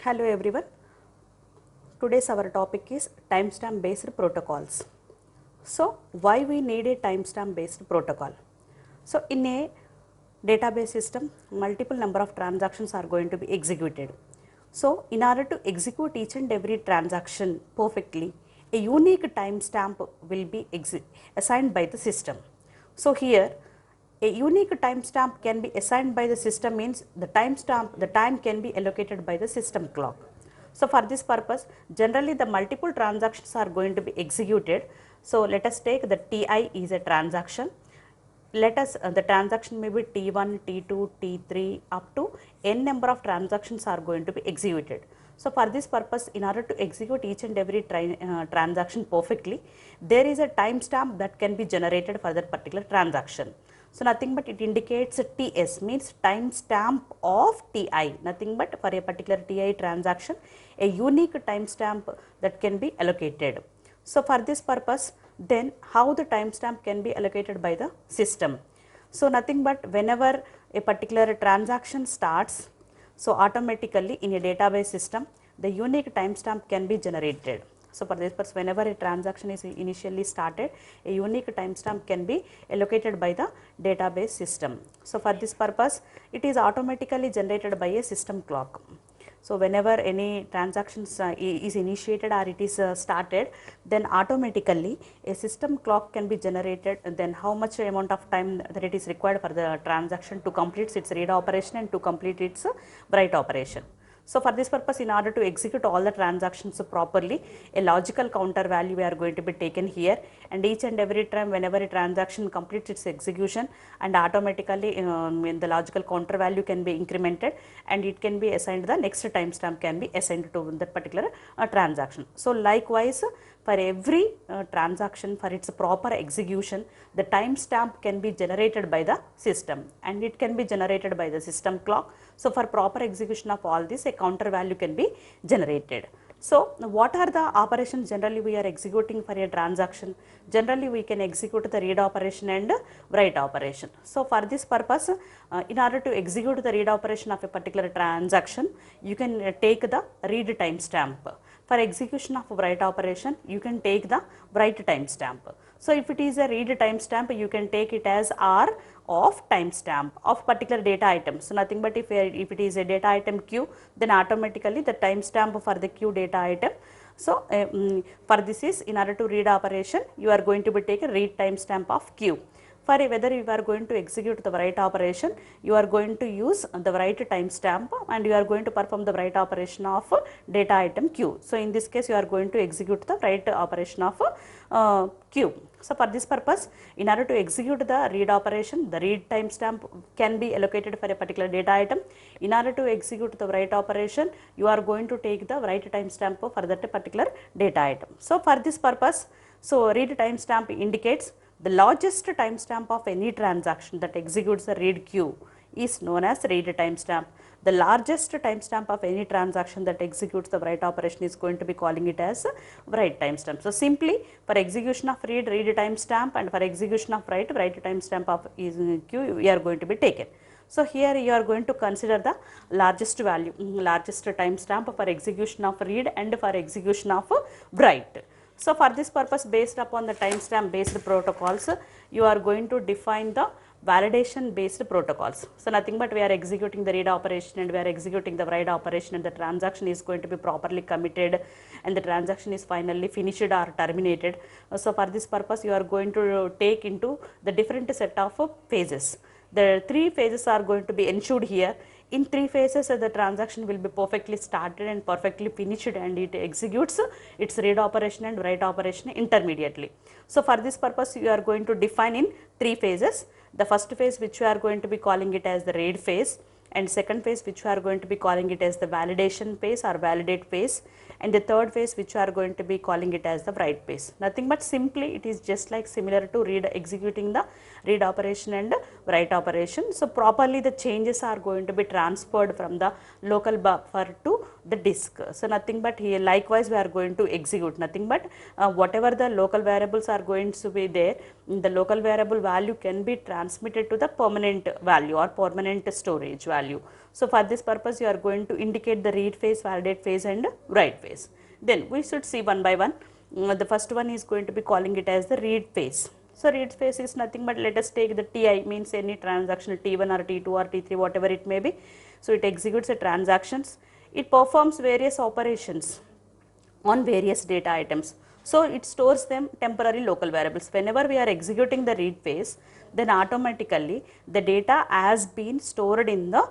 Hello everyone. Today's our topic is timestamp based protocols. So why we need a timestamp based protocol? So in a database system, multiple number of transactions are going to be executed. So in order to execute each and every transaction perfectly, a unique timestamp will be assigned by the system. So here a unique timestamp can be assigned by the system means the time can be allocated by the system clock. So for this purpose, generally the multiple transactions are going to be executed. So let us take the Ti is a transaction. Let us the transaction may be T1, T2, T3 up to n number of transactions are going to be executed. So for this purpose, in order to execute each and every transaction perfectly, there is a timestamp that can be generated for that particular transaction. So nothing but it indicates TS means timestamp of Ti, nothing but for a particular Ti transaction, a unique timestamp that can be allocated. So for this purpose, then how the timestamp can be allocated by the system? So nothing but whenever a particular transaction starts, so automatically in a database system, the unique timestamp can be generated. So for this purpose, whenever a transaction is initially started, a unique timestamp can be allocated by the database system. So for this purpose, it is automatically generated by a system clock. So whenever any transactions is initiated or it is started, then automatically a system clock can be generated, then how much amount of time that it is required for the transaction to complete its read operation and to complete its write operation. So for this purpose, in order to execute all the transactions properly, a logical counter value we are going to be taken here, and each and every time whenever a transaction completes its execution, and automatically the logical counter value can be incremented and it can be assigned, the next timestamp can be assigned to that particular transaction. So likewise, for every transaction, for its proper execution, the timestamp can be generated by the system and it can be generated by the system clock. So for proper execution of all this, a counter value can be generated. So what are the operations generally we are executing for a transaction? Generally we can execute the read operation and write operation. So for this purpose, in order to execute the read operation of a particular transaction, you can take the read timestamp. For execution of write operation, you can take the write timestamp. So if it is a read timestamp, you can take it as R of timestamp of particular data item. So nothing but if it is a data item Q, then automatically the timestamp for the Q data item. So for this is, in order to read operation, you are going to be take a read timestamp of Q. For whether you are going to execute the write operation, you are going to use the write timestamp and you are going to perform the write operation of data item Q. So in this case, you are going to execute the write operation of Q. So for this purpose, in order to execute the read operation, the read timestamp can be allocated for a particular data item. In order to execute the write operation, you are going to take the write timestamp for that particular data item. So for this purpose, so read timestamp indicates the largest timestamp of any transaction that executes the read queue is known as read timestamp. The largest timestamp of any transaction that executes the write operation is going to be calling it as write timestamp. So simply for execution of read timestamp, and for execution of write timestamp of queue we are going to be taken. So here you are going to consider the largest value, largest timestamp for execution of read and for execution of write. So for this purpose, based upon the timestamp based protocols, you are going to define the validation based protocols. So nothing but we are executing the read operation and we are executing the write operation, and the transaction is going to be properly committed and the transaction is finally finished or terminated. So for this purpose, you are going to take into the different set of phases. The three phases are going to be ensured here. In three phases, the transaction will be perfectly started and perfectly finished, and it executes its read operation and write operation intermediately. So for this purpose, you are going to define in three phases. The first phase, which you are going to be calling it as the read phase, and second phase, which you are going to be calling it as the validation phase or validate phase, and the third phase, which you are going to be calling it as the write phase. Nothing but simply it is just like similar to executing the read operation and write operation. So properly the changes are going to be transferred from the local buffer to the disk. So nothing but here likewise we are going to execute, nothing but whatever the local variables are going to be there, the local variable value can be transmitted to the permanent value or permanent storage value. value. So for this purpose you are going to indicate the read phase, validate phase and write phase. Then we should see one by one. The first one is going to be calling it as the read phase. So read phase is nothing but, let us take the TI, means any transaction T1 or T2 or T3, whatever it may be. So it executes the transactions, it performs various operations on various data items. So it stores them temporary local variables. Whenever we are executing the read phase, then automatically the data has been stored in the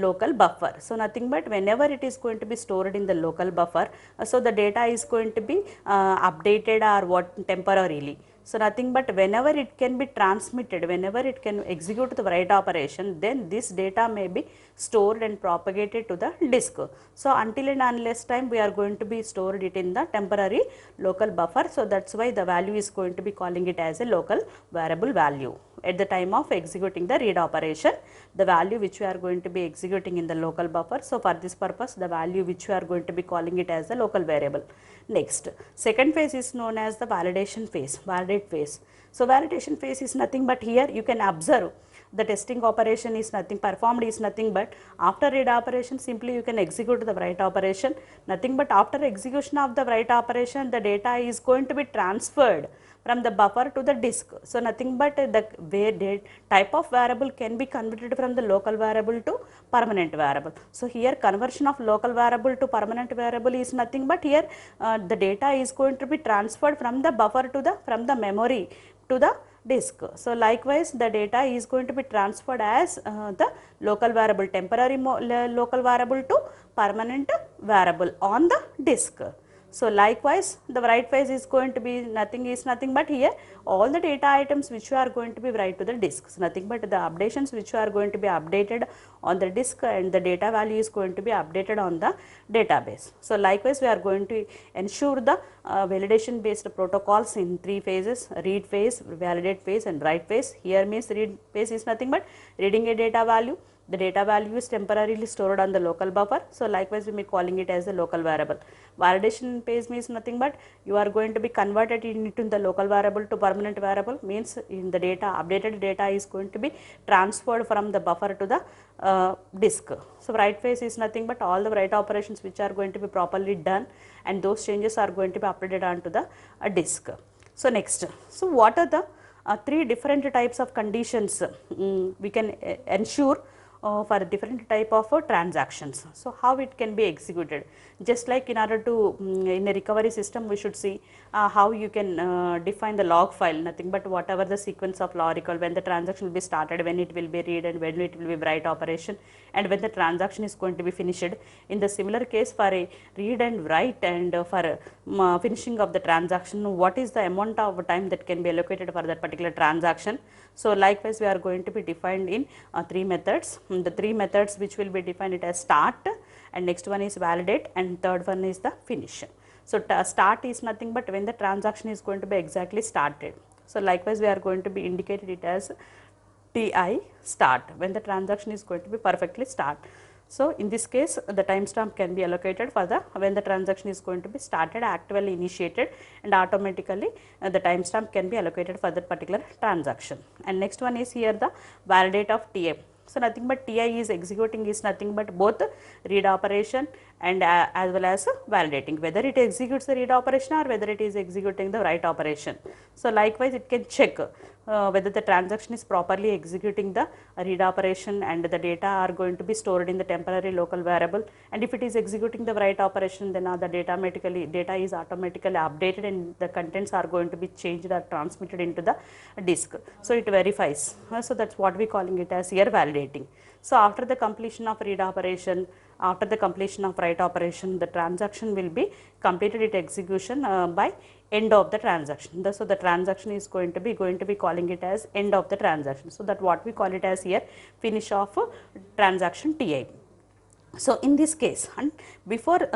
local buffer. So nothing but, whenever it is going to be stored in the local buffer, so the data is going to be updated or what temporarily. So nothing but, whenever it can be transmitted, whenever it can execute the write operation, then this data may be stored and propagated to the disk. So until and unless time we are going to be stored it in the temporary local buffer. So that's why the value is going to be calling it as a local variable value. At the time of executing the read operation, the value which we are going to be executing in the local buffer. So for this purpose, the value which we are going to be calling it as a local variable. Next, second phase is known as the validation phase, validate phase. So validation phase is nothing but, here you can observe the testing operation is nothing, performed is nothing but, after read operation simply you can execute the write operation, nothing but after execution of the write operation, the data is going to be transferred from the buffer to the disk. So nothing but, the type of variable can be converted from the local variable to permanent variable. So here conversion of local variable to permanent variable is nothing but, here the data is going to be transferred from the buffer to from the memory to the disk. So likewise the data is going to be transferred as the local variable, temporary local variable to permanent variable on the disk. So likewise the write phase is going to be nothing but, here all the data items which you are going to be write to the disk. So nothing but the updations which you are going to be updated on the disk, and the data value is going to be updated on the database. So likewise we are going to ensure the validation based protocols in three phases: read phase, validate phase and write phase. Here means read phase is nothing but reading a data value. The data value is temporarily stored on the local buffer. So likewise we may calling it as a local variable. Validation phase means nothing but, you are going to be converted into the local variable to permanent variable, means in the data, updated data is going to be transferred from the buffer to the disk. So write phase is nothing but all the write operations which are going to be properly done, and those changes are going to be updated onto the disk. So next, so what are the three different types of conditions we can ensure for different type of transactions. So how it can be executed, just like in order to in a recovery system we should see how you can define the log file, nothing but whatever the sequence of log record, when the transaction will be started, when it will be read and when it will be write operation, and when the transaction is going to be finished. In the similar case for a read and write and for finishing of the transaction, what is the amount of time that can be allocated for that particular transaction. So likewise we are going to be defined in three methods. The three methods which will be defined it as start, and next one is validate, and third one is the finish. So start is nothing but when the transaction is going to be exactly started. So likewise we are going to be indicated it as TI start, when the transaction is going to be perfectly start. So in this case the timestamp can be allocated for the when the transaction is going to be started, actually initiated, and automatically the timestamp can be allocated for that particular transaction. And next one is here the validate of TI. So nothing but TI is executing is nothing but both read operation and as well as validating, whether it executes the read operation or whether it is executing the write operation. So likewise it can check whether the transaction is properly executing the read operation and the data are going to be stored in the temporary local variable, and if it is executing the write operation, then the data is automatically updated and the contents are going to be changed or transmitted into the disk. So it verifies. So that's what we calling it as here validating. So after the completion of read operation, after the completion of write operation, the transaction will be completed its execution by end of the transaction. So the transaction is going to be calling it as end of the transaction. So that what we call it as here finish of transaction TI. So in this case, and before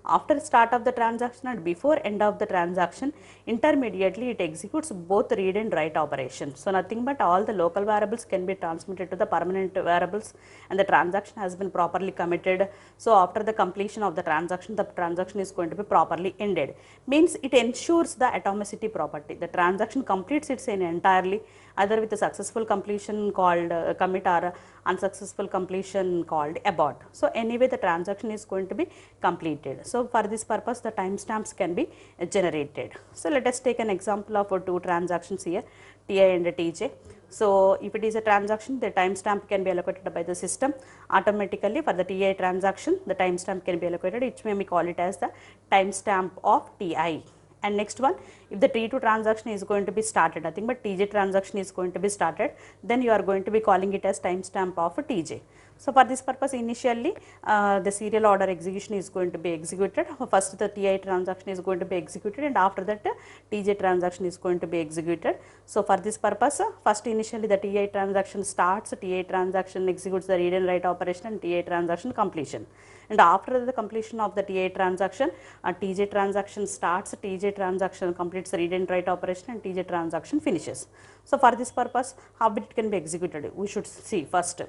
after start of the transaction and before end of the transaction, intermediately it executes both read and write operation. So nothing but all the local variables can be transmitted to the permanent variables, and the transaction has been properly committed. So after the completion of the transaction is going to be properly ended. Means it ensures the atomicity property. The transaction completes its entirely either with a successful completion called commit or unsuccessful completion called abort. So anyway the transaction is going to be completed. So for this purpose the timestamps can be generated. So let us take an example of two transactions here, Ti and Tj. So if it is a transaction, the timestamp can be allocated by the system automatically. For the Ti transaction, the timestamp can be allocated, which may we call it as the timestamp of Ti. And next one, if the T2 transaction is going to be started, nothing but Tj transaction is going to be started, then you are going to be calling it as timestamp of Tj. So for this purpose, initially the serial order execution is going to be executed. First the Ti transaction is going to be executed, and after that Tj transaction is going to be executed. So for this purpose, first initially the Ti transaction starts, Ti transaction executes the read and write operation, and Ti transaction completion. And after the completion of the Ti transaction, Tj transaction starts, Tj transaction completes the read and write operation, and Tj transaction finishes. So for this purpose, how it can be executed, we should see first.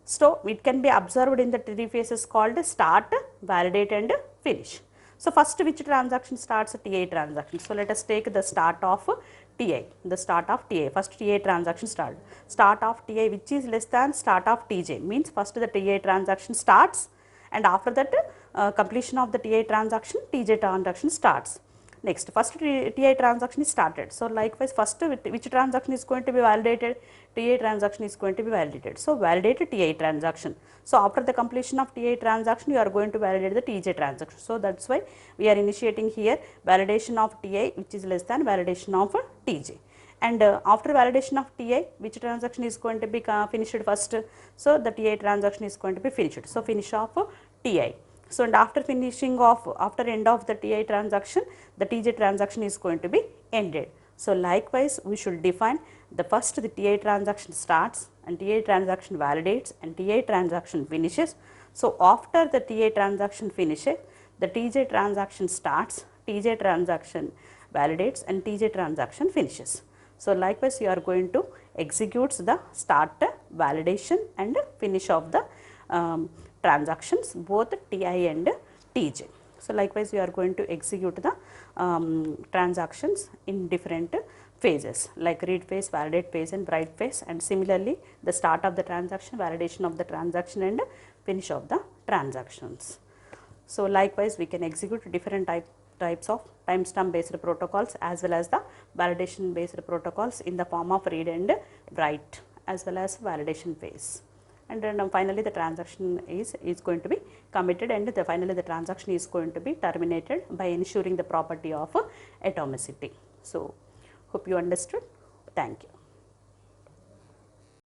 So it can be observed in the three phases called start, validate and finish. So first which transaction starts? Ti transaction. So let us take the start of Ti, the start of Ti. First Ti transaction start of Ti which is less than start of Tj, means first the Ti transaction starts, and after that completion of the Ti transaction, Tj transaction starts. Next, first Ti transaction is started. So likewise, first which transaction is going to be validated? Ti transaction is going to be validated. So validate Ti transaction. So after the completion of Ti transaction, you are going to validate the Tj transaction. So that's why we are initiating here validation of Ti which is less than validation of Tj. And after validation of Ti, which transaction is going to be finished first? So the Ti transaction is going to be finished. So finish of Ti. So and after finishing of, after end of the Ti transaction, the Tj transaction is going to be ended. So likewise, we should define the first the Ti transaction starts, and Ti transaction validates, and Ti transaction finishes. So after the Ti transaction finishes, the Tj transaction starts, Tj transaction validates, and Tj transaction finishes. So likewise, you are going to execute the start, validation and finish of the transactions, both Ti and Tj. So likewise, you are going to execute the transactions in different phases like read phase, validate phase and write phase, and similarly the start of the transaction, validation of the transaction and finish of the transactions. So likewise, we can execute different types of timestamp based protocols as well as the validation based protocols in the form of read and write as well as validation phase. And then finally the transaction is going to be committed, and finally the transaction is going to be terminated by ensuring the property of atomicity. So hope you understood. Thank you.